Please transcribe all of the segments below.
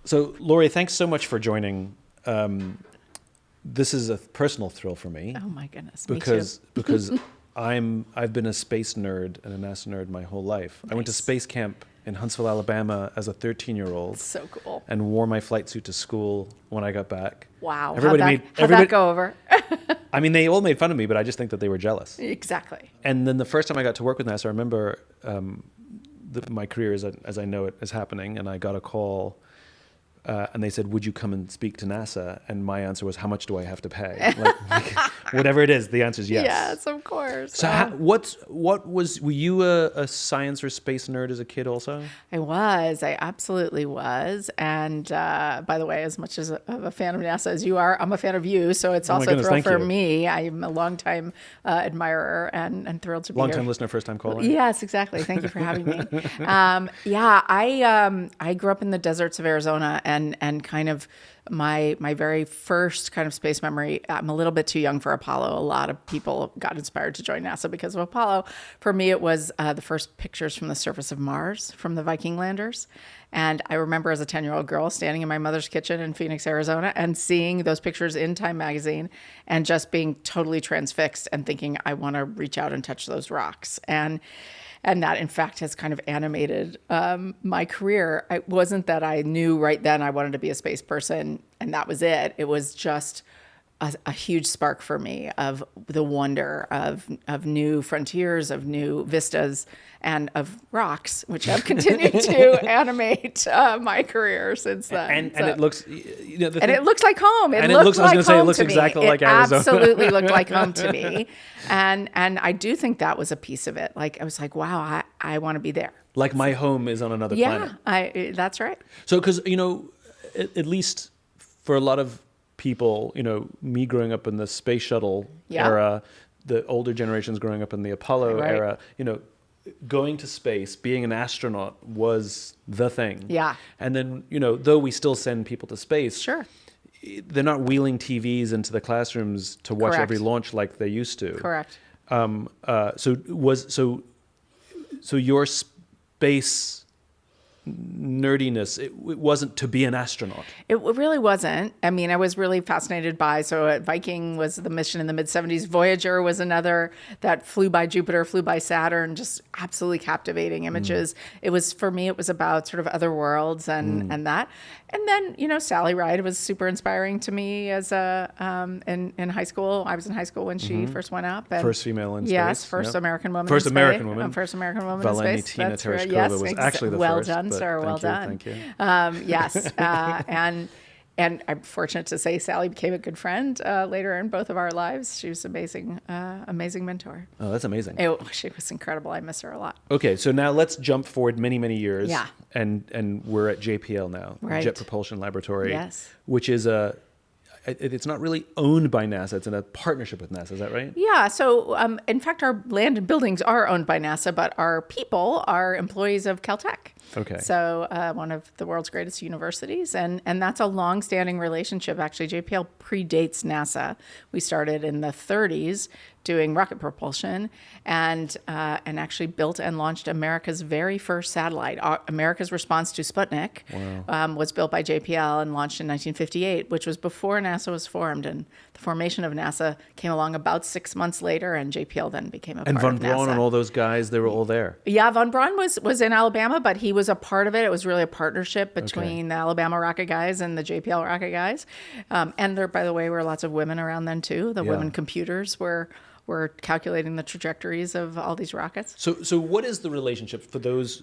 So, Laurie, thanks so much for joining. This is a personal thrill for me. Oh my goodness, because me too. I've been a space nerd and a NASA nerd my whole life. Nice. I went to space camp in Huntsville, Alabama as a 13-year-old. So cool. And wore my flight suit to school when I got back. Wow. Everybody How'd that go over? I mean, they all made fun of me, but I just think that they were jealous. Exactly. And then the first time I got to work with NASA, I remember my career as I know it is happening, and I got a call. And they said, "Would you come and speak to NASA?" And my answer was, "How much do I have to pay?" Like, whatever it is, the answer is yes. Yes, of course. So, were you a science or space nerd as a kid also? I absolutely was. And by the way, as much as a fan of NASA as you are, I'm a fan of you. So it's also a thrill for me. I'm a longtime admirer and thrilled to be here. Long-time listener, first-time caller. Yes, exactly. Thank you for having me. I grew up in the deserts of Arizona, and kind of my very first kind of space memory, I'm a little bit too young for Apollo. A lot of people got inspired to join NASA because of Apollo. For me, it was the first pictures from the surface of Mars from the Viking landers. And I remember as a 10-year-old girl standing in my mother's kitchen in Phoenix, Arizona, and seeing those pictures in Time magazine and just being totally transfixed and thinking, I want to reach out and touch those rocks. And that, in fact, has kind of animated my career. It wasn't that I knew right then I wanted to be a space person, and that was it. It was just a huge spark for me of the wonder of new frontiers, of new vistas, and of rocks, which have continued to animate my career since then. And it looks, it looks like home. It looks exactly like Arizona. Absolutely looked like home to me. And I do think that was a piece of it. Like, I was like, wow, I want to be there. Like my home is on another planet. Yeah, that's right. So, because, at least for a lot of people, me growing up in the space shuttle era, the older generations growing up in the Apollo era, going to space, being an astronaut was the thing. Yeah. And then, though we still send people to space, sure, they're not wheeling TVs into the classrooms to watch every launch like they used to. Correct. So your space nerdiness, it wasn't to be an astronaut. It really wasn't. I mean, I was really fascinated by, Viking was the mission in the mid-70s. Voyager was another that flew by Jupiter, flew by Saturn, just absolutely captivating images. It was, for me, it was about sort of other worlds and that. And then, Sally Ride was super inspiring to me as in high school. I was in high school when she first went up. And first female in space. Yes, first American woman first in space. American woman. First American woman in space. Valentina Tereshkova was actually the well first. Done, sir. Well done. Thank you. Yes. And I'm fortunate to say Sally became a good friend later in both of our lives. She was amazing mentor. Oh, that's amazing. She was incredible. I miss her a lot. Okay, so now let's jump forward many, many years. Yeah. And we're at JPL now, right. Jet Propulsion Laboratory. Yes. Which is it's not really owned by NASA. It's in a partnership with NASA. Is that right? Yeah. So, in fact, our land and buildings are owned by NASA, but our people are employees of Caltech. Okay. So, one of the world's greatest universities, and that's a long-standing relationship. Actually, JPL predates NASA. We started in the 30s doing rocket propulsion, and actually built and launched America's very first satellite. America's response to Sputnik was built by JPL and launched in 1958, which was before NASA was formed. And the formation of NASA came along about 6 months later, and JPL then became a part of NASA. And von Braun and all those guys, they were all there. Yeah, von Braun was in Alabama, but he was a part of it. It was really a partnership between the Alabama rocket guys and the JPL rocket guys. And there, by the way, were lots of women around then too. The women computers were calculating the trajectories of all these rockets. So what is the relationship for those,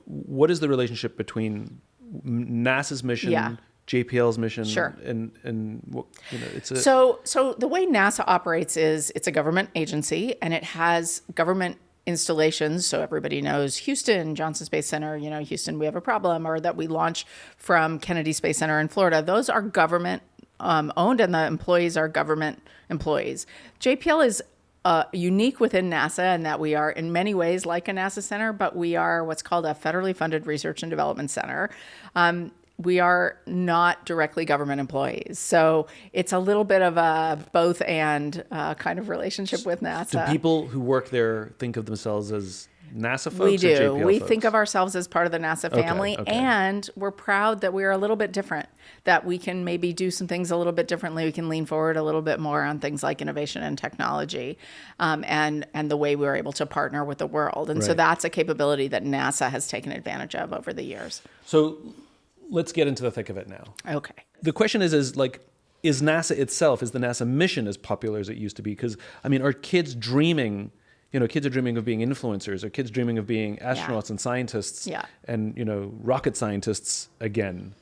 what is the relationship between NASA's mission, JPL's mission? Sure. And it's a... So the way NASA operates is it's a government agency, and it has government installations. So everybody knows Houston, Johnson Space Center, Houston, we have a problem, or that we launch from Kennedy Space Center in Florida. Those are government owned, and the employees are government employees. JPL is unique within NASA in that we are in many ways like a NASA center, but we are what's called a federally funded research and development center. We are not directly government employees. So it's a little bit of a both and kind of relationship with NASA. Do people who work there think of themselves as NASA folks? We do. Or JPL We folks? think of ourselves as part of the NASA family, Okay. and we're proud that we are a little bit different, that we can maybe do some things a little bit differently. We can lean forward a little bit more on things like innovation and technology, and the way we were able to partner with the world. And so Right. that's a capability that NASA has taken advantage of over the years. So let's get into the thick of it now. Okay. The question is like, is NASA itself, is the NASA mission as popular as it used to be? Because, I mean, are kids dreaming, kids are dreaming of being influencers, or kids dreaming of being astronauts and scientists and, rocket scientists again?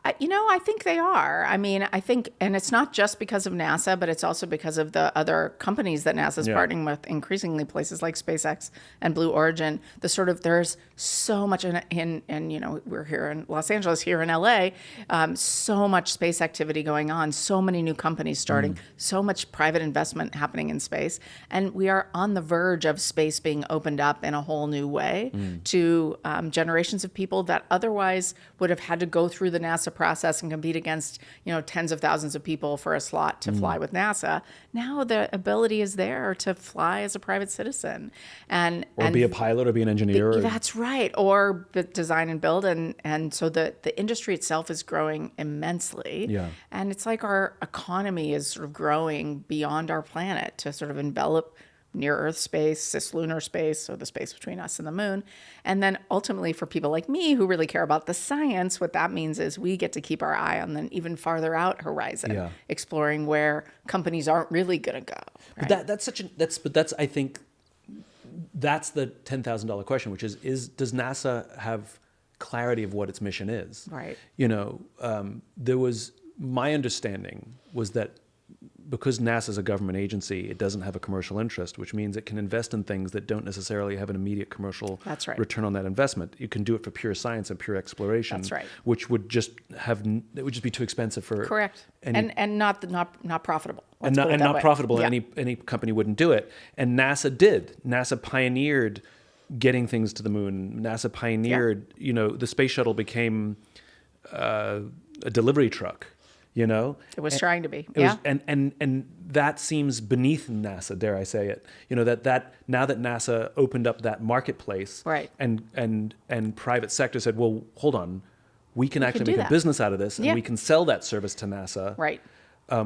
I think they are. I mean, I think, and it's not just because of NASA, but it's also because of the other companies that NASA's partnering with, increasingly places like SpaceX and Blue Origin. There's so much in we're here in Los Angeles, here in LA, so much space activity going on, so many new companies starting, so much private investment happening in space. And we are on the verge of space being opened up in a whole new way to generations of people that otherwise would have had to go through the NASA process and compete against, tens of thousands of people for a slot to fly with NASA. Now the ability is there to fly as a private citizen and be a pilot or be an engineer. That's right. Or design and build. And so the industry itself is growing immensely. Yeah. And it's like our economy is sort of growing beyond our planet to sort of envelop near-Earth space, cislunar space, so the space between us and the moon. And then ultimately for people like me who really care about the science, what that means is we get to keep our eye on the even farther out horizon, exploring where companies aren't really going to go. Right? But I think that's the $10,000 question, which is does NASA have clarity of what its mission is? Right. My understanding was that because NASA is a government agency, it doesn't have a commercial interest, which means it can invest in things that don't necessarily have an immediate commercial return on that investment. You can do it for pure science and pure exploration, which would just be too expensive for and not profitable. And not profitable. Any company wouldn't do it. And NASA did. NASA pioneered getting things to the moon. NASA pioneered, the space shuttle became a delivery truck. It was trying to be. And that seems beneath NASA, dare I say it. That now that NASA opened up that marketplace, and private sector said, well, hold on, we can actually make a business out of this, and we can sell that service to NASA,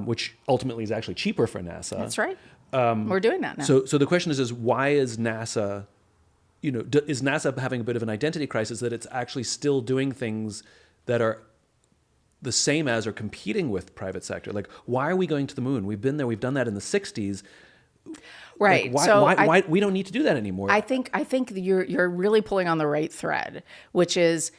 which ultimately is actually cheaper for NASA. That's right. We're doing that now. So the question is why is NASA, is NASA having a bit of an identity crisis that it's actually still doing things that are the same as or competing with private sector? Like, why are we going to the moon? We've been there. We've done that in the 60s. Right. Like, why we don't need to do that anymore? I think you're really pulling on the right thread, which is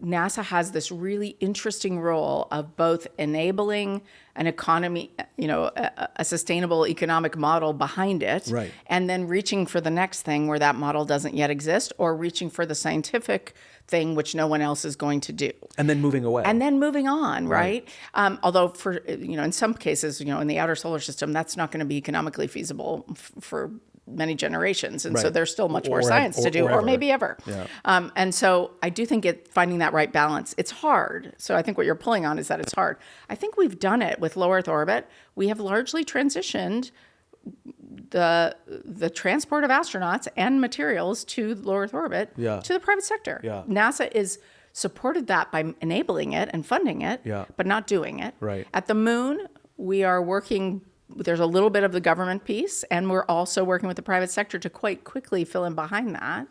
NASA has this really interesting role of both enabling an economy, a sustainable economic model behind it, and then reaching for the next thing where that model doesn't yet exist, or reaching for the scientific thing which no one else is going to do. And then moving away. And then moving on, right? Although for, in some cases, in the outer solar system, that's not going to be economically feasible for many generations. And so there's still much more science to do, or maybe ever. Yeah. And so I do think finding that right balance, it's hard. So I think what you're pulling on is that it's hard. I think we've done it with low Earth orbit. We have largely transitioned the transport of astronauts and materials to low Earth orbit to the private sector. Yeah. NASA is supported that by enabling it and funding it, but not doing it. Right. At the moon, we are working. There's a little bit of the government piece, and we're also working with the private sector to quite quickly fill in behind that.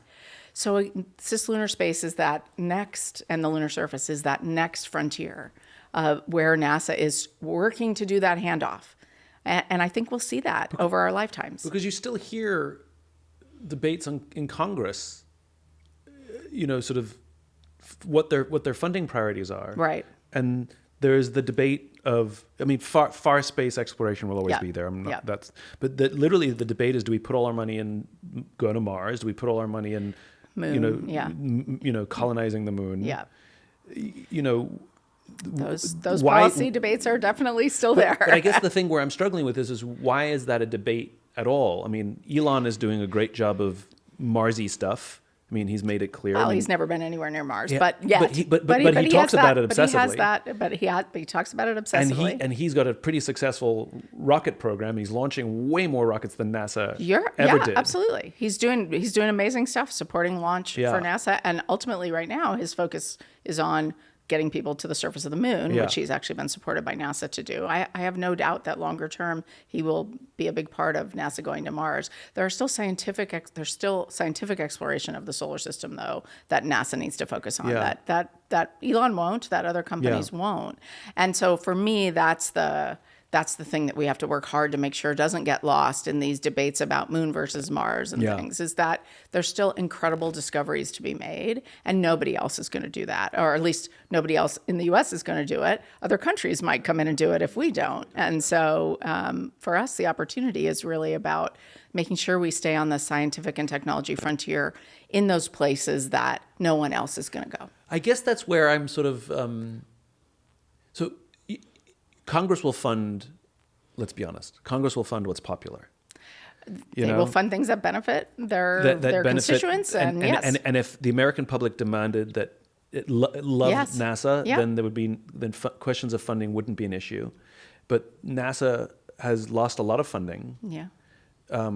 So cislunar space is that next, and the lunar surface is that next frontier where NASA is working to do that handoff. And I think we'll see that over our lifetimes. Because you still hear debates in Congress, sort of what their funding priorities are. Right. And there's the debate of, far space exploration will always be there. Literally the debate is: do we put all our money in go to Mars? Do we put all our money in moon? Colonizing the moon? Yeah. Those policy debates are definitely still there. But I guess the thing where I'm struggling with is why is that a debate at all? Elon is doing a great job of Marsy stuff. I mean, he's made it clear. Well, I mean, he's never been anywhere near Mars, yeah, but yet. but he talks about it obsessively. But he has that. But he talks about it obsessively. And he's got a pretty successful rocket program. He's launching way more rockets than NASA ever did. Absolutely. He's doing amazing stuff, supporting launch for NASA, and ultimately, right now, his focus is on getting people to the surface of the moon, which he's actually been supported by NASA to do. I have no doubt that longer term, he will be a big part of NASA going to Mars. There's still scientific exploration of the solar system, though, that NASA needs to focus on. That Elon won't, that other companies won't. And so for me, that's the thing that we have to work hard to make sure doesn't get lost in these debates about moon versus Mars and things, is that there's still incredible discoveries to be made, and nobody else is going to do that, or at least nobody else in the U.S. is going to do it. Other countries might come in and do it if we don't. And so for us, the opportunity is really about making sure we stay on the scientific and technology frontier in those places that no one else is going to go. I guess that's where I'm sort of... Congress will fund, let's be honest, Congress will fund what's popular. They will fund things that benefit their constituents. And if the American public demanded that it loved NASA, then there would be questions of funding wouldn't be an issue. But NASA has lost a lot of funding,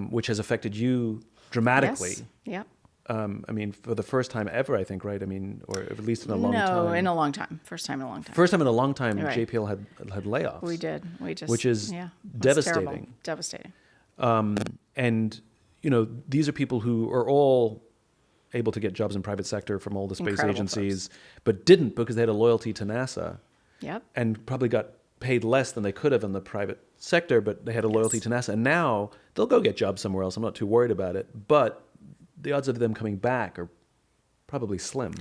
which has affected you dramatically. Yes. Yeah. I mean, for the first time ever, I think, right? I mean, or at least in a long time. No, in a long time. First time in a long time. First time in a long time, right. JPL had layoffs. We did. Which is devastating. Terrible. Devastating. And, these are people who are all able to get jobs in private sector from all the space agencies, but didn't because they had a loyalty to NASA. Yep. And probably got paid less than they could have in the private sector, but they had a loyalty to NASA. And now they'll go get jobs somewhere else. I'm not too worried about it. But the odds of them coming back are probably slim.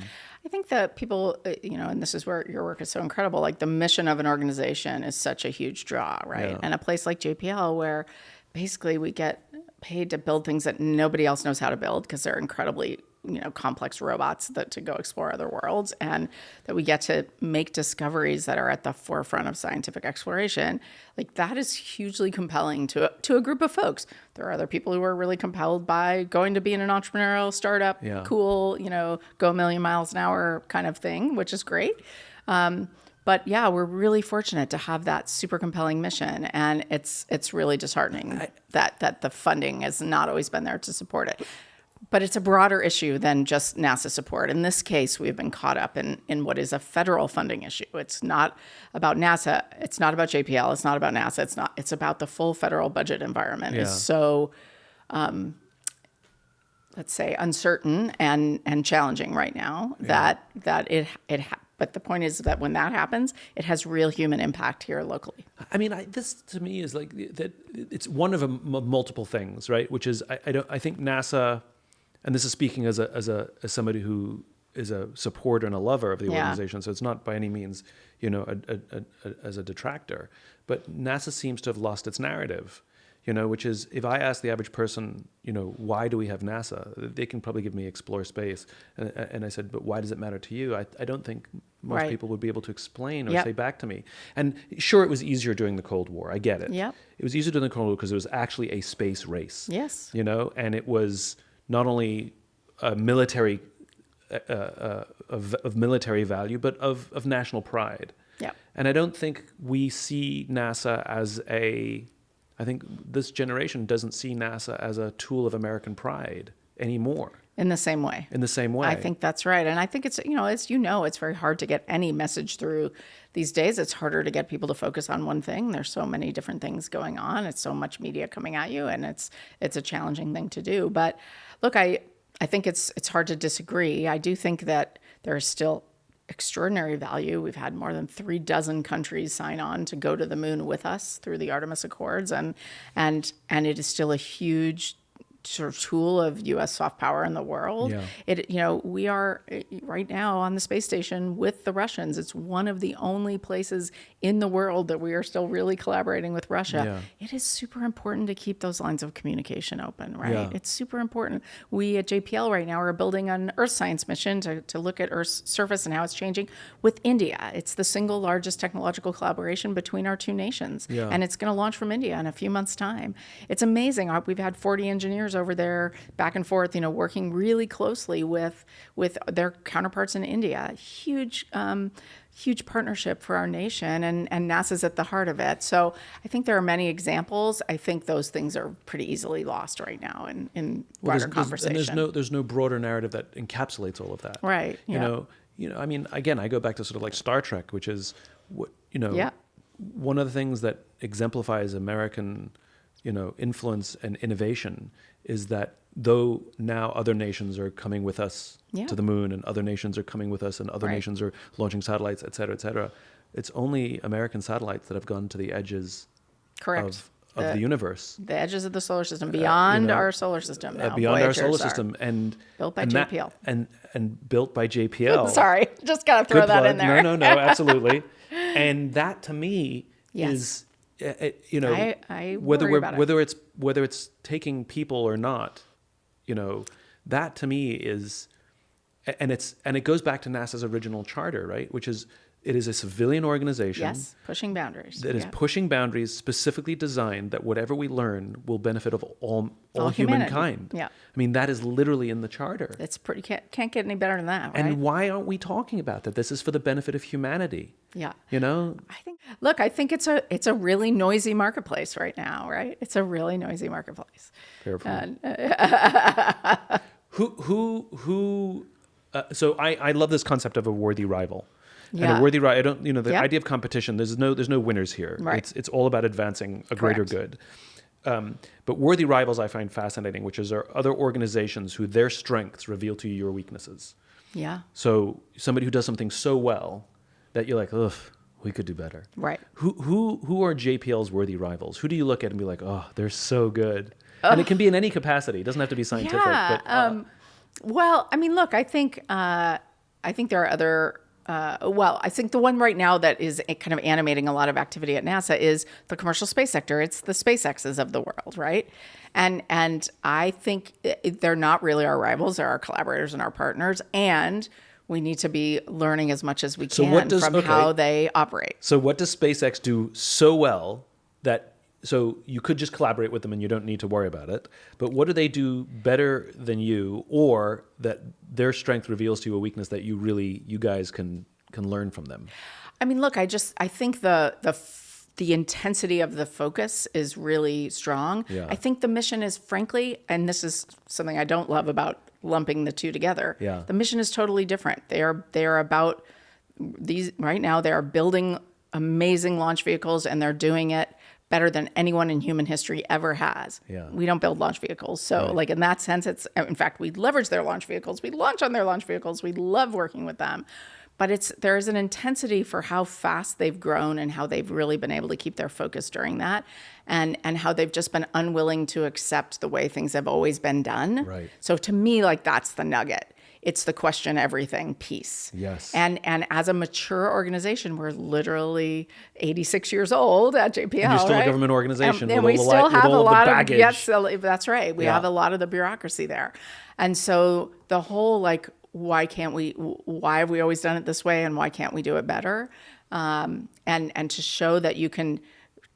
I think that people, and this is where your work is so incredible, like the mission of an organization is such a huge draw, right? Yeah. And a place like JPL where basically we get paid to build things that nobody else knows how to build because they're incredibly complex robots to go explore other worlds, and that we get to make discoveries that are at the forefront of scientific exploration. Like that is hugely compelling to a group of folks. There are other people who are really compelled by going to be in an entrepreneurial startup, cool, go a million miles an hour kind of thing, which is great. But yeah, we're really fortunate to have that super compelling mission, and it's really disheartening that the funding has not always been there to support it. But it's a broader issue than just NASA support. In this case, we've been caught up in what is a federal funding issue. It's not about NASA. It's not about JPL. It's not about NASA. It's about the full federal budget environment is so, let's say, uncertain and challenging right now that but the point is that when that happens, it has real human impact here locally. I mean, this to me is like that. It's one of multiple things, right? Which is I think NASA. And this is speaking as somebody who is a supporter and a lover of the organization. So it's not by any means, as a detractor. But NASA seems to have lost its narrative, which is if I ask the average person, why do we have NASA? They can probably give me explore space. And I said, but why does it matter to you? I don't think most people would be able to explain or say back to me. And sure, it was easier during the Cold War. I get it. Yep. It was easier during the Cold War because it was actually a space race. Yes. And it was not only a military of military value, but of national pride. Yeah. And I don't think we see NASA as I think this generation doesn't see NASA as a tool of American pride anymore. In the same way. I think that's right. And I think it's, it's very hard to get any message through these days. It's harder to get people to focus on one thing. There's so many different things going on. It's so much media coming at you, and it's a challenging thing to do. But look, I think it's hard to disagree. I do think that there is still extraordinary value. We've had more than 36 countries sign on to go to the moon with us through the Artemis Accords, and it is still a huge sort of tool of U.S. soft power in the world. Yeah. We are right now on the space station with the Russians. It's one of the only places in the world that we are still really collaborating with Russia. Yeah. It is super important to keep those lines of communication open, right? Yeah. It's super important. We at JPL right now are building an Earth science mission to look at Earth's surface and how it's changing with India. It's the single largest technological collaboration between our two nations. Yeah. And it's going to launch from India in a few months' time. It's amazing. We've had 40 engineers over there, back and forth, working really closely with their counterparts in India. Huge partnership for our nation, and NASA's at the heart of it. So I think there are many examples. I think those things are pretty easily lost right now in broader conversation. And there's no broader narrative that encapsulates all of that. Right. Yeah. I mean, again, I go back to sort of like Star Trek, which is, one of the things that exemplifies American, influence and innovation is that though now other nations are coming with us to the moon, and other nations are coming with us, and other nations are launching satellites, et cetera, it's only American satellites that have gone to the edges of the universe. The edges of the solar system, beyond our solar system now. Beyond our solar system. And built by JPL. And built by JPL. Sorry, just got to throw that in there. No, absolutely. And that to me is, I whether it's taking people or not, that to me is, and it goes back to NASA's original charter, right? Which is, it is a civilian organization. Yes, pushing boundaries. That is pushing boundaries, specifically designed that whatever we learn will benefit of all humankind. Yeah. I mean, that is literally in the charter. It's pretty, can't get any better than that, right? And why aren't we talking about that? This is for the benefit of humanity. Yeah. I think it's a really noisy marketplace right now, right? It's a really noisy marketplace. Fair point. So I love this concept of a worthy rival. Yeah. And a worthy rival, the idea of competition, there's no winners here. Right. It's all about advancing a greater good. But worthy rivals I find fascinating, which is are other organizations who their strengths reveal to you your weaknesses. Yeah. So somebody who does something so well that you're like, ugh, we could do better. Right. Who are JPL's worthy rivals? Who do you look at and be like, oh, they're so good? And it can be in any capacity. It doesn't have to be scientific. Yeah. But, well, I mean, look, I think there are other. I think the one right now that is kind of animating a lot of activity at NASA is the commercial space sector. It's the SpaceXs of the world, right? And I think they're not really our rivals. They're our collaborators and our partners. And we need to be learning as much as we can from how they operate. So what does SpaceX do so well that so you could just collaborate with them and you don't need to worry about it? But what do they do better than you, or that their strength reveals to you a weakness that you guys can learn from them? I mean, look, I think the intensity of the focus is really strong. Yeah. I think the mission is, frankly, and this is something I don't love about lumping the two together. Yeah. The mission is totally different. They are about these right now. They are building amazing launch vehicles, and they're doing it better than anyone in human history ever has. Yeah. We don't build launch vehicles. So like in that sense, in fact, we leverage their launch vehicles. We launch on their launch vehicles. We love working with them. But there is an intensity for how fast they've grown and how they've really been able to keep their focus during that, and how they've just been unwilling to accept the way things have always been done. Right. So to me, like, that's the nugget. It's the question everything piece. Yes. And as a mature organization, we're literally 86 years old at JPL. And you're still a government organization and with we all still have a lot of baggage. Yes, that's right. We have a lot of the bureaucracy there. And so the whole, like, why have we always done it this way, and why can't we do it better? And to show that you can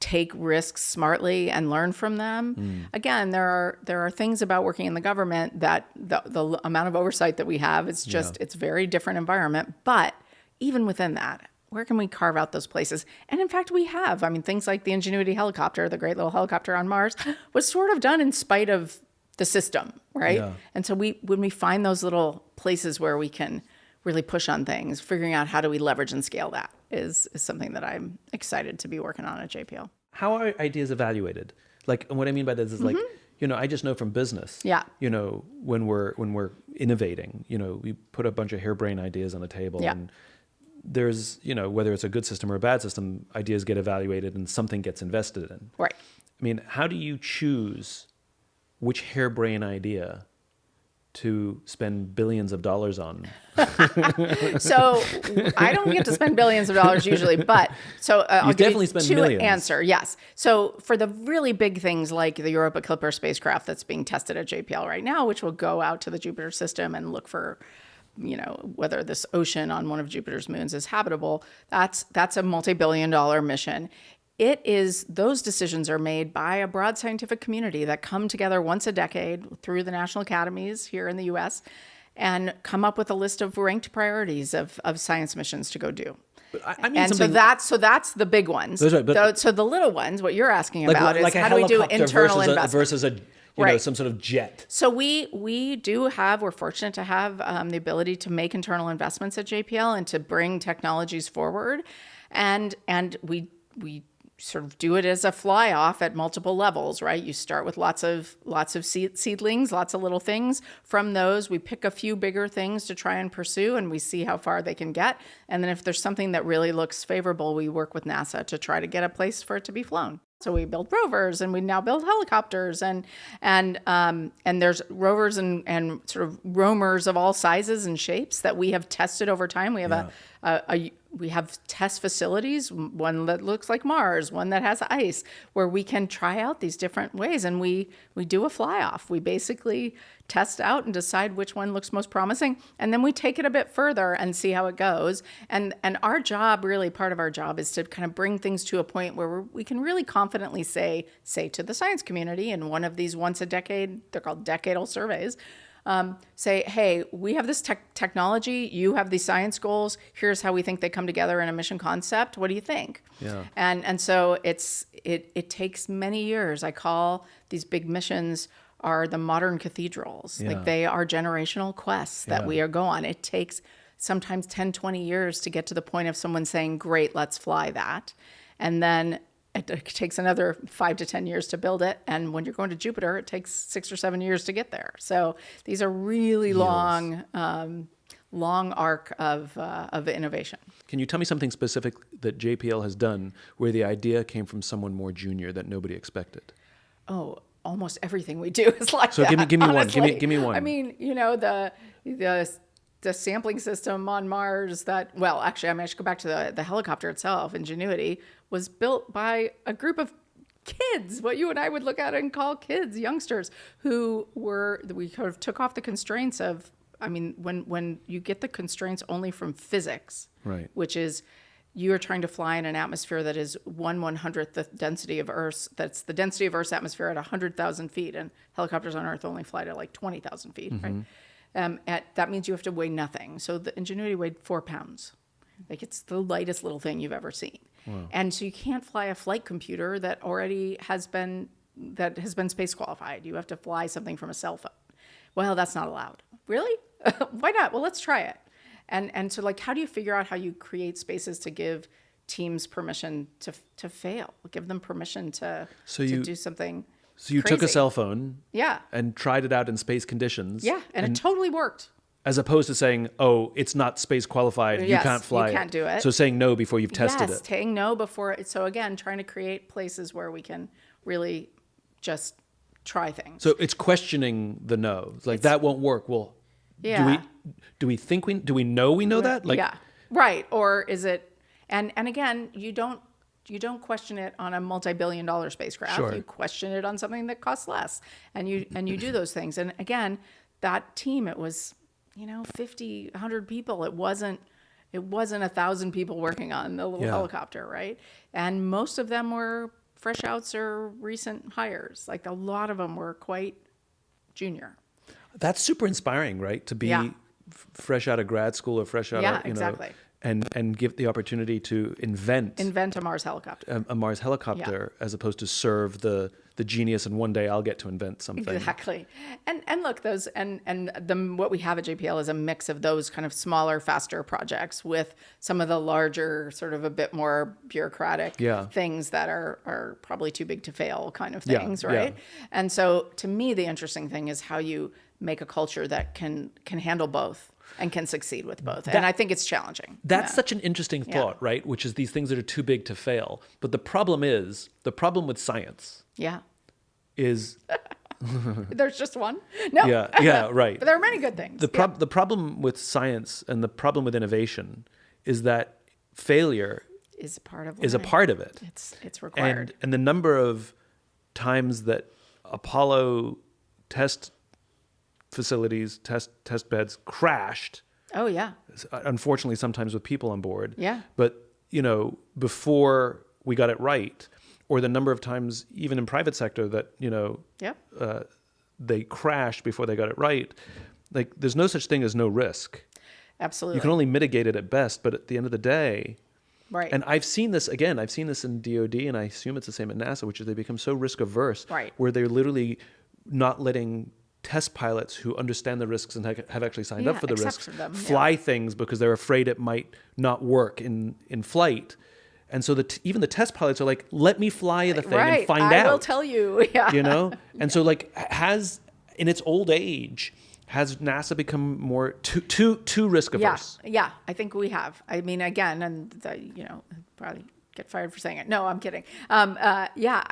take risks smartly and learn from them. Again, there are things about working in the government that the amount of oversight that we have, it's just, it's a very different environment. But even within that, where can we carve out those places? And in fact, we have. I mean, things like the Ingenuity helicopter, the great little helicopter on Mars, was sort of done in spite of the system, right? Yeah. And so when we find those little places where we can really push on things, figuring out how do we leverage and scale that is something that I'm excited to be working on at JPL. How are ideas evaluated? Like, and what I mean by this is like, I just know from business, when we're innovating, we put a bunch of harebrained ideas on the table, and there's, whether it's a good system or a bad system, ideas get evaluated and something gets invested in. Right. I mean, how do you choose which harebrained idea to spend billions of dollars on? So I don't get to spend billions of dollars usually, but I'll definitely give you spend millions. Answer. Yes. So for the really big things like the Europa Clipper spacecraft that's being tested at JPL right now, which will go out to the Jupiter system and look for, whether this ocean on one of Jupiter's moons is habitable, that's a multi-billion-dollar mission. those decisions are made by a broad scientific community that come together once a decade through the national academies here in the US and come up with a list of ranked priorities of science missions to go do. I mean, and so that's the big ones. That's right, so the little ones, what you're asking about is how do we do internal investment versus a right. Some sort of jet. So we're fortunate to have the ability to make internal investments at JPL and to bring technologies forward, and we sort of do it as a fly off at multiple levels, right? You start with lots of seedlings, lots of little things. From those, we pick a few bigger things to try and pursue, and we see how far they can get. And then if there's something that really looks favorable, we work with NASA to try to get a place for it to be flown. So we build rovers, and we now build helicopters, and there's rovers and sort of roamers of all sizes and shapes that we have tested over time. We have we have test facilities, one that looks like Mars, one that has ice, where we can try out these different ways, and we do a fly off. We basically test out and decide which one looks most promising, and then we take it a bit further and see how it goes. And our job, really part of our job, is to kind of bring things to a point where we can really confidently say to the science community in one of these once a decade, they're called decadal surveys, say, hey, we have this technology, you have these science goals, here's how we think they come together in a mission concept. What do you think? Yeah. And so it takes many years. I call these big missions are the modern cathedrals. Yeah. Like they are generational quests that we go on. It takes sometimes 10, 20 years to get to the point of someone saying, great, let's fly that. And then it takes another 5 to 10 years to build it. And when you're going to Jupiter, it takes 6 or 7 years to get there. So these are really long arc of innovation. Can you tell me something specific that JPL has done where the idea came from someone more junior that nobody expected? Oh, almost everything we do is like so that. So give me honestly. one. Give me one. I mean, the sampling system on Mars I should go back to the helicopter itself. Ingenuity was built by a group of kids, what you and I would look at and call kids, youngsters, we kind of took off the constraints of, when you get the constraints only from physics, right, which is you are trying to fly in an atmosphere that is 1/100th the density of Earth's, that's the density of Earth's atmosphere at 100,000 feet, and helicopters on Earth only fly to like 20,000 feet, right? That means you have to weigh nothing. So the Ingenuity weighed 4 pounds. Like it's the lightest little thing you've ever seen. Wow. And so you can't fly a flight computer that already has been space qualified. You have to fly something from a cell phone. Well, that's not allowed. Really? Why not? Well, let's try it. And so like, how do you figure out how you create spaces to give teams permission to fail? Give them permission to do something. So you crazy. took a cell phone, yeah, and tried it out in space conditions, yeah, and it totally worked. As opposed to saying, "Oh, it's not space qualified, you can't fly it." You can't do it. So saying no before you've tested it. Yes, saying no before. So again, trying to create places where we can really just try things. So it's questioning the no. It's like that won't work. Well, yeah. Do we know we know that? Like, yeah, right. Or is it? And again, you don't question it on a multi-billion-dollar spacecraft. Sure. You question it on something that costs less, and you do those things. And again, that team, it was 50, 100 people. It wasn't 1,000 people working on the little helicopter, right? And most of them were fresh outs or recent hires. Like a lot of them were quite junior. That's super inspiring, right? To be fresh out of grad school or fresh out of, exactly. And give the opportunity to invent a Mars helicopter. A Mars helicopter as opposed to serve the genius and one day I'll get to invent something. Exactly. And look, those what we have at JPL is a mix of those kind of smaller, faster projects with some of the larger, sort of a bit more bureaucratic things that are probably too big to fail kind of things, right? Yeah. And so to me, the interesting thing is how you make a culture that can handle both and can succeed with both. And I think it's challenging. That's such an interesting thought, right? Which is these things that are too big to fail. But the problem with science is... There's just one? No. Yeah, right. But there are many good things. The problem with science and the problem with innovation is that failure is a part of it. It's required. And the number of times that Apollo test facilities, test beds crashed. Oh yeah. Unfortunately, sometimes with people on board. Yeah. But before we got it right, or the number of times, even in private sector, that, they crashed before they got it right. Like, there's no such thing as no risk. Absolutely. You can only mitigate it at best, but at the end of the day, right. And I've seen this in DOD, and I assume it's the same at NASA, which is they become so risk averse, right. where they're literally not letting test pilots who understand the risks and have actually signed up for the risks fly things because they're afraid it might not work in flight. And so even the test pilots are like, let me fly the thing and find out. I will tell you. Yeah. You know? And so like in its old age, has NASA become more too risk averse? Yeah, I think we have. I mean, again, and probably get fired for saying it. No, I'm kidding. I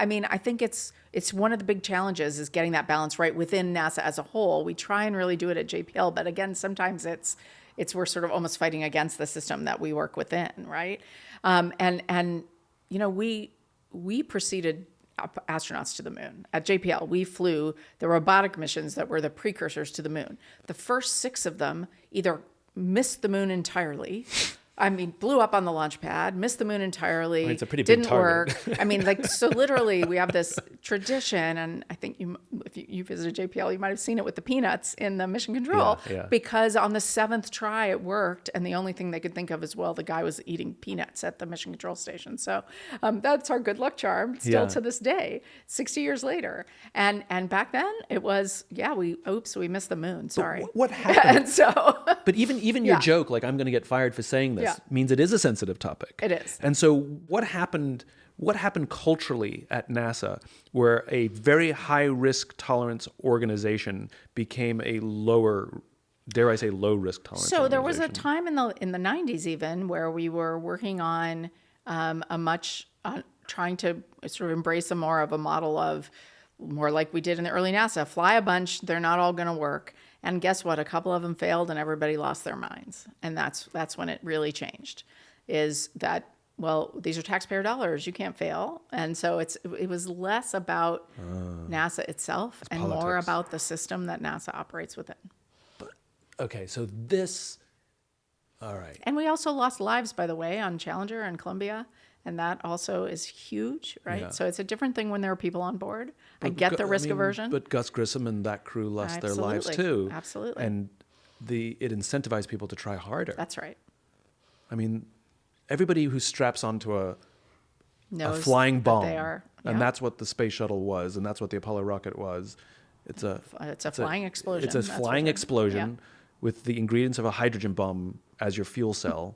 mean, I think it's one of the big challenges is getting that balance right within NASA as a whole. We try and really do it at JPL, but again, sometimes it's we're sort of almost fighting against the system that we work within, right? We preceded astronauts to the moon. At JPL, we flew the robotic missions that were the precursors to the moon. The first 6 of them either missed the moon entirely, blew up on the launch pad, missed the moon entirely. It's a pretty big target. Work. So literally we have this tradition, and I think if you visited JPL, you might have seen it with the peanuts in the mission control, because on the 7th try it worked, and the only thing they could think of is, well, the guy was eating peanuts at the mission control station. So that's our good luck charm still to this day, 60 years later. And back then it was, we missed the moon. Sorry. But what happened? But even your joke, like, I'm going to get fired for saying this, means it is a sensitive topic. It is. And so what happened culturally at NASA where a very high risk tolerance organization became a lower, dare I say, low risk tolerance So organization? there was a time in the 90s even where we were working on trying to sort of embrace more of a model of more like we did in the early NASA, fly a bunch, they're not all going to work. And guess what? A couple of them failed and everybody lost their minds. And that's when it really changed, is that, well, these are taxpayer dollars. You can't fail. And so it was less about NASA itself and politics. More about the system that NASA operates within. Okay, so all right. And we also lost lives, by the way, on Challenger and Columbia. And that also is huge, right? Yeah. So it's a different thing when there are people on board. I get the risk aversion. But Gus Grissom and that crew lost their lives too. Absolutely. And it incentivized people to try harder. That's right. I mean, everybody who straps onto a flying bomb, and that's what the space shuttle was, and that's what the Apollo rocket was. It's a flying explosion. It's a flying explosion with the ingredients of a hydrogen bomb as your fuel cell.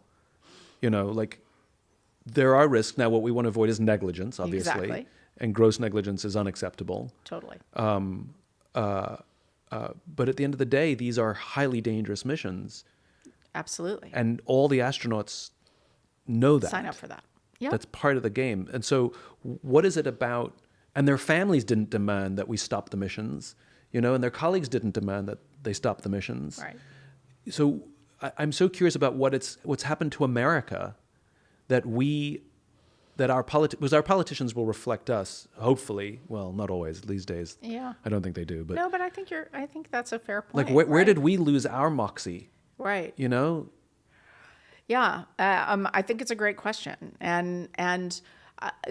There are risks. Now, what we want to avoid is negligence, obviously. Exactly. And gross negligence is unacceptable. Totally. But at the end of the day, these are highly dangerous missions. Absolutely. And all the astronauts know that. Sign up for that. Yeah. That's part of the game. And so what is it about? And their families didn't demand that we stop the missions, and their colleagues didn't demand that they stop the missions. Right. So I'm so curious about what's happened to America that our politicians will reflect us, hopefully. Well, not always these days. Yeah. I don't think they do. But no, but I think that's a fair point. Like, where did we lose our moxie? Right. Yeah. I think it's a great question. And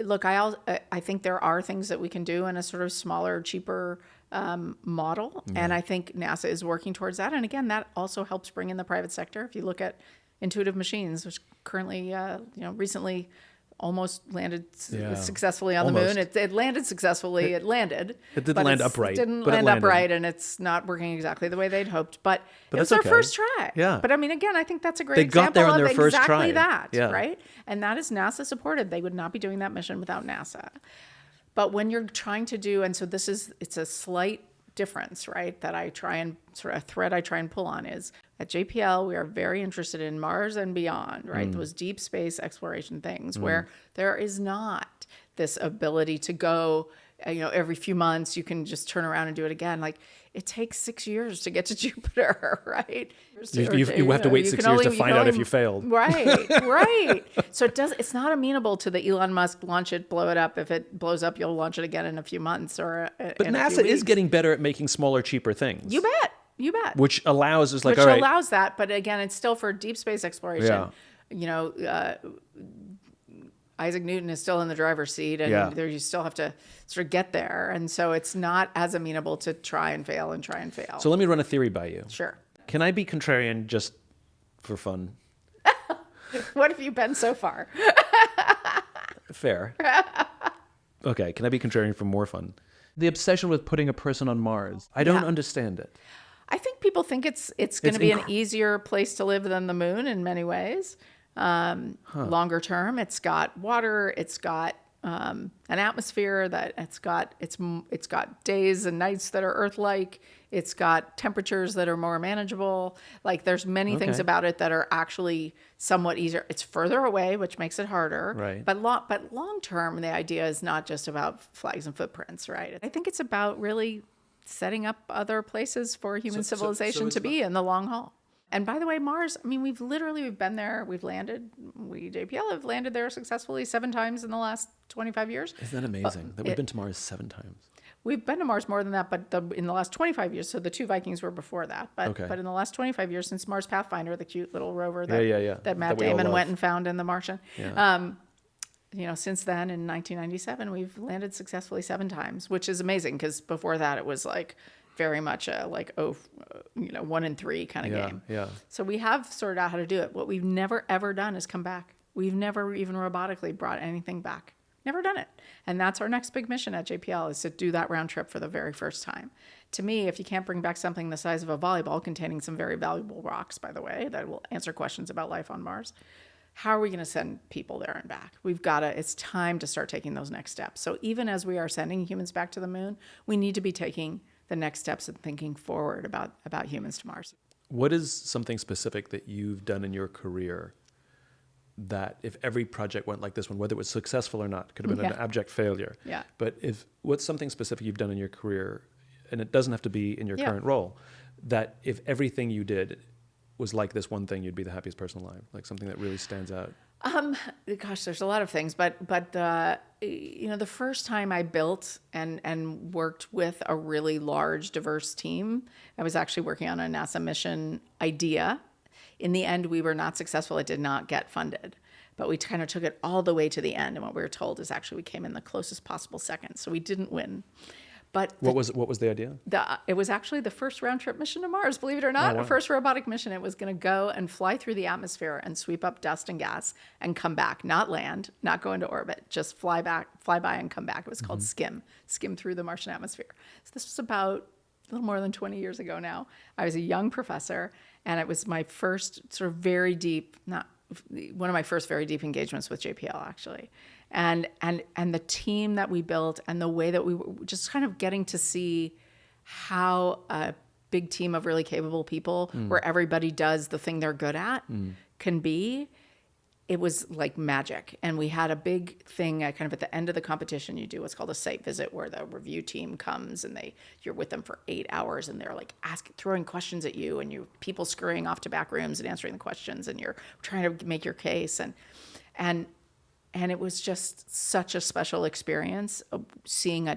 look, I think there are things that we can do in a sort of smaller, cheaper model. Yeah. And I think NASA is working towards that. And again, that also helps bring in the private sector. If you look at Intuitive Machines, which currently, recently almost landed successfully on the moon. It landed successfully. It landed. It didn't land upright. It didn't land upright, and it's not working exactly the way they'd hoped. But it was their first try. Yeah. But I mean, again, I think that's a great they example got there on their of first exactly try. that, yeah. right? And that is NASA supported. They would not be doing that mission without NASA. But when you're trying to do, and so it's a slight difference, right? That I try and sort of thread I try and pull on is at JPL, we are very interested in Mars and beyond, right? Those deep space exploration things where there is not this ability to go, every few months you can just turn around and do it again. Like it takes 6 years to get to Jupiter, right? You have to wait 6 years to find out if you failed. Right, right. So it's not amenable to the Elon Musk launch it, blow it up. If it blows up, you'll launch it again in a few months or But NASA is getting better at making smaller, cheaper things. You bet. Which allows us allows that, but again, it's still for deep space exploration. Yeah. Isaac Newton is still in the driver's seat, and you still have to sort of get there. And so it's not as amenable to try and fail. So let me run a theory by you. Sure. Can I be contrarian just for fun? What have you been so far? Fair. Okay, can I be contrarian for more fun? The obsession with putting a person on Mars. I don't understand it. I think people think it's going to be an easier place to live than the moon in many ways. Longer term, it's got water, it's got an atmosphere that it's got days and nights that are Earth-like. It's got temperatures that are more manageable. Like there's many things about it that are actually somewhat easier. It's further away, which makes it harder. Right. But long term, the idea is not just about flags and footprints, right? I think it's about really setting up other places for human civilization to be in the long haul. And by the way, Mars, I mean, we've been there, we've landed, JPL have landed there successfully 7 times in the last 25 years. Isn't that amazing that we've been to Mars 7 times? We've been to Mars more than that, but in the last 25 years, so the 2 Vikings were before that. But in the last 25 years, since Mars Pathfinder, the cute little rover that Matt Damon went and found in The Martian, since then in 1997, we've landed successfully 7 times, which is amazing because before that it was like very much a 1 in 3 kind of game. Yeah. So we have sorted out how to do it. What we've never ever done is come back. We've never even robotically brought anything back. Never done it. And that's our next big mission at JPL is to do that round trip for the very first time. To me, if you can't bring back something the size of a volleyball containing some very valuable rocks, by the way, that will answer questions about life on Mars, how are we going to send people there and back? It's time to start taking those next steps. So even as we are sending humans back to the moon, we need to be taking the next steps and thinking forward about humans to Mars. What is something specific that you've done in your career that if every project went like this one, whether it was successful or not, could have been an abject failure. Yeah. But what's something specific you've done in your career, and it doesn't have to be in your current role, that if everything you did was like this one thing, you'd be the happiest person alive? Like something that really stands out? Gosh, there's a lot of things, but the first time I built and worked with a really large, diverse team, I was actually working on a NASA mission idea. In the end, we were not successful. It did not get funded, but we kind of took it all the way to the end. And what we were told is actually we came in the closest possible second. So we didn't win. But what was the idea? It was actually the first round trip mission to Mars, believe it or not. The first robotic mission. It was going to go and fly through the atmosphere and sweep up dust and gas and come back, not land, not go into orbit, just fly by and come back. It was called skim through the Martian atmosphere. So this was about a little more than 20 years ago now. I was a young professor, and it was my first sort of very deep, one of my first very deep engagements with JPL, actually. And the team that we built and the way that we were just kind of getting to see how a big team of really capable people where everybody does the thing they're good at can be, it was like magic. And we had a big thing kind of at the end of the competition. You do what's called a site visit, where the review team comes and you're with them for 8 hours, and they're like throwing questions at you, and people scurrying off to back rooms and answering the questions, and you're trying to make your case. And it was just such a special experience seeing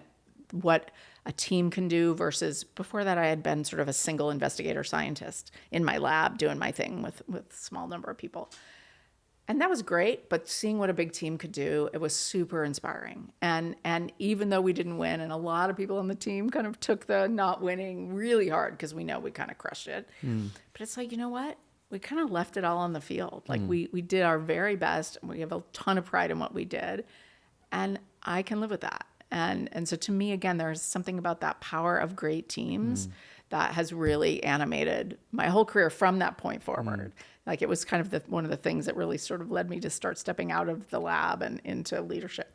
what a team can do versus before that I had been sort of a single investigator scientist in my lab doing my thing with a small number of people. And that was great, but seeing what a big team could do, it was super inspiring. And even though we didn't win, and a lot of people on the team kind of took the not winning really hard because we know we kind of crushed it. But it's like, you know what? We kind of left it all on the field. Like we did our very best. We have a ton of pride in what we did. And I can live with that. And so to me, again, there's something about that power of great teams that has really animated my whole career from that point forward. Like it was kind of one of the things that really sort of led me to start stepping out of the lab and into leadership,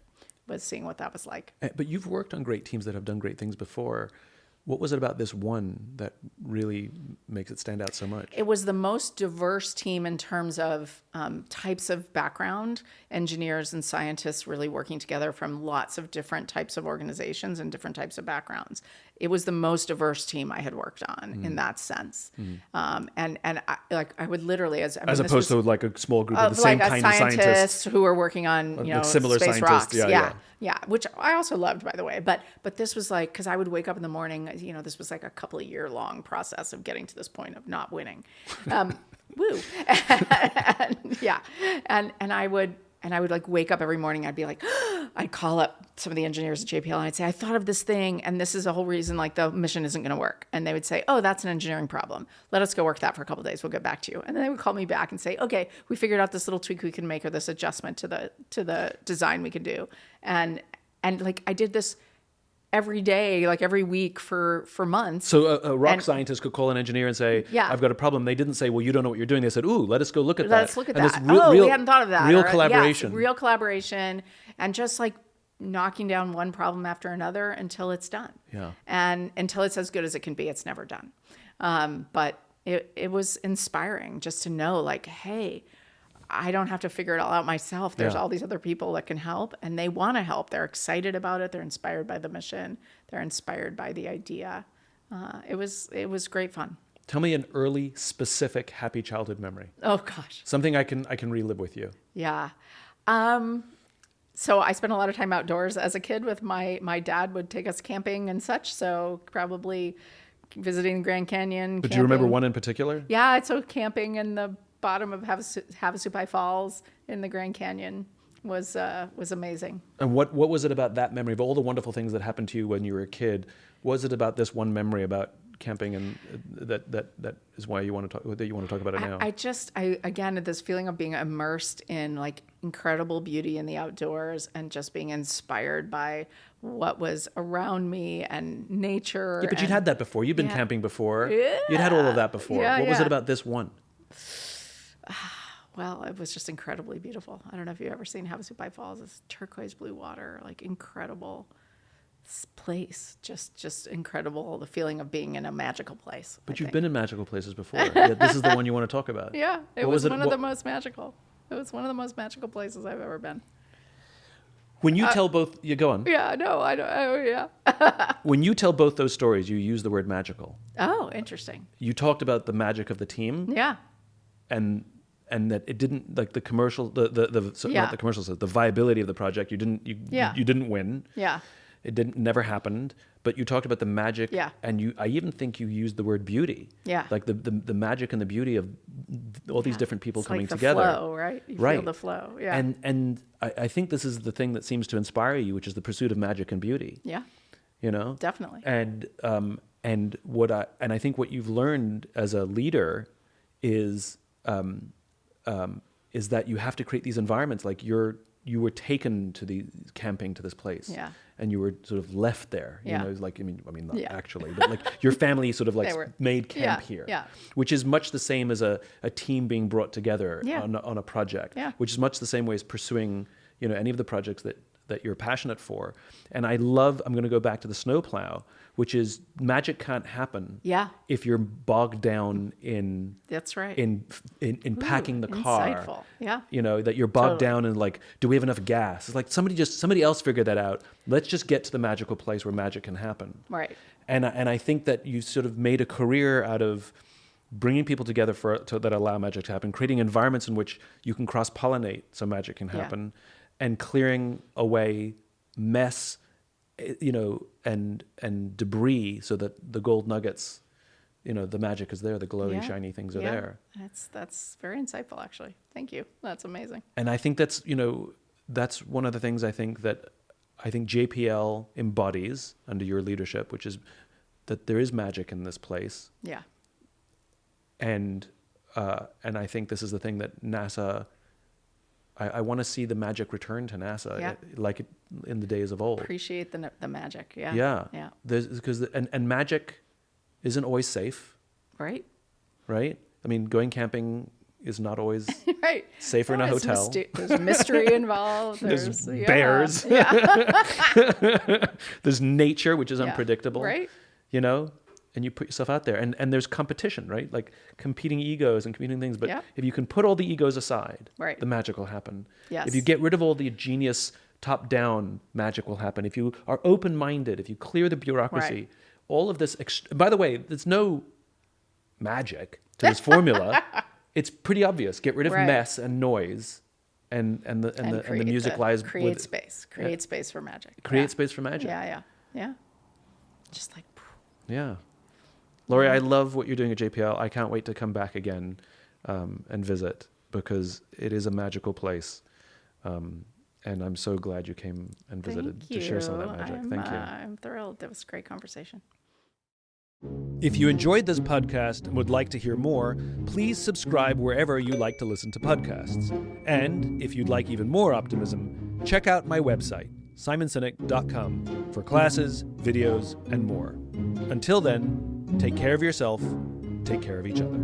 was seeing what that was like. But you've worked on great teams that have done great things before. What was it about this one that really makes it stand out so much? It was the most diverse team in terms of types of background, engineers and scientists really working together from lots of different types of organizations and different types of backgrounds. It was the most diverse team I had worked on in that sense. And I would literally, as opposed to like a small group of the same kind of scientists who were working on similar space scientists. rocks. Yeah, which I also loved, by the way. But this was like, because I would wake up in the morning, this was like a couple of year long process of getting to this point of not winning. Woo. And I would And I would like wake up every morning. I'd be like, I'd call up some of the engineers at JPL and I'd say, I thought of this thing and this is the whole reason like the mission isn't going to work. And they would say, oh, that's an engineering problem. Let us go work that for a couple of days. We'll get back to you. And then they would call me back and say, okay, we figured out this little tweak we can make or this adjustment to the design we can do. And like I did this every day, like every week for months. So a rock scientist could call an engineer and say, yeah, I've got a problem. They didn't say, well, you don't know what you're doing. They said, ooh, let us go look at that. Let's look at that. We hadn't thought of that. Real collaboration. Yes, real collaboration. And just like knocking down one problem after another until it's done. Yeah. And until it's as good as it can be, it's never done. But it was inspiring just to know like, hey, I don't have to figure it all out myself. There's all these other people that can help and they want to help. They're excited about it. They're inspired by the mission. They're inspired by the idea. It was great fun. Tell me an early, specific, happy childhood memory. Oh gosh. Something I can relive with you. Yeah. So I spent a lot of time outdoors as a kid with my dad would take us camping and such. So probably visiting the Grand Canyon. But do you remember one in particular? Yeah. So camping in the bottom of Havasupai Falls in the Grand Canyon was amazing. And what was it about that memory of all the wonderful things that happened to you when you were a kid? Was it about this one memory about camping and that is why you want to talk about it now? I again had this feeling of being immersed in like incredible beauty in the outdoors and just being inspired by what was around me and nature. Yeah, but you'd had that before. You've been camping before. Yeah. You'd had all of that before. Yeah, what was it about this one? Well, it was just incredibly beautiful. I don't know if you've ever seen Havasupai Falls. It's turquoise blue water, like incredible place. Just incredible. The feeling of being in a magical place. But you've been in magical places before. Yeah, this is the one you want to talk about. Yeah, it was one of the most magical. It was one of the most magical places I've ever been. When you tell both, you go on. Yeah, no, I don't. Oh, yeah. When you tell both those stories, you use the word magical. Oh, interesting. You talked about the magic of the team. Yeah. And that it didn't not the commercial the viability of the project. You didn't win. Yeah. It never happened. But you talked about the magic. Yeah. And I even think you used the word beauty. Yeah. Like the magic and the beauty of all these different people coming like the together. Flow, right? You feel the flow. Yeah. And I think this is the thing that seems to inspire you, which is the pursuit of magic and beauty. Yeah. You know? Definitely. And I think what you've learned as a leader is that you have to create these environments. Like you were taken to the camping to this place, and you were sort of left there. You know, like not actually, but like your family sort of like made camp here, which is much the same as a team being brought together on a project, which is much the same way as pursuing any of the projects that you're passionate for. And I'm going to go back to the snowplow, which is magic can't happen if you're bogged down in that's right in packing the car. Insightful. Yeah. That you're bogged down in like, do we have enough gas? It's like somebody else figured that out. Let's just get to the magical place where magic can happen. Right. And I think that you sort of made a career out of bringing people together that allow magic to happen, creating environments in which you can cross-pollinate so magic can happen, and clearing away mess, and debris so that the gold nuggets, the magic is there, the glowy, shiny things are there. That's very insightful, actually. Thank you. That's amazing. And I think that's one of the things I think JPL embodies under your leadership, which is that there is magic in this place. Yeah. And I think this is the thing that NASA. I want to see the magic return to NASA, like in the days of old. Appreciate the magic. Yeah. Yeah. Yeah. Because magic isn't always safe. Right. Right. I mean, going camping is not always right. safer in a hotel. There's mystery involved. There's bears. There's nature, which is unpredictable. Right. And you put yourself out there, and there's competition, right? Like competing egos and competing things. But if you can put all the egos aside, the magic will happen. Yes. If you get rid of all the genius top-down, magic will happen. If you are open-minded, if you clear the bureaucracy, all of this. By the way, there's no magic to this formula. It's pretty obvious. Get rid of mess and noise, and the music lies. Create space for magic. Create space for magic. Yeah. Just like. Yeah. Laurie, I love what you're doing at JPL. I can't wait to come back again and visit, because it is a magical place. And I'm so glad you came and visited to share some of that magic. Thank you. I'm thrilled. It was a great conversation. If you enjoyed this podcast and would like to hear more, please subscribe wherever you like to listen to podcasts. And if you'd like even more optimism, check out my website, simonsinek.com, for classes, videos, and more. Until then, take care of yourself, take care of each other.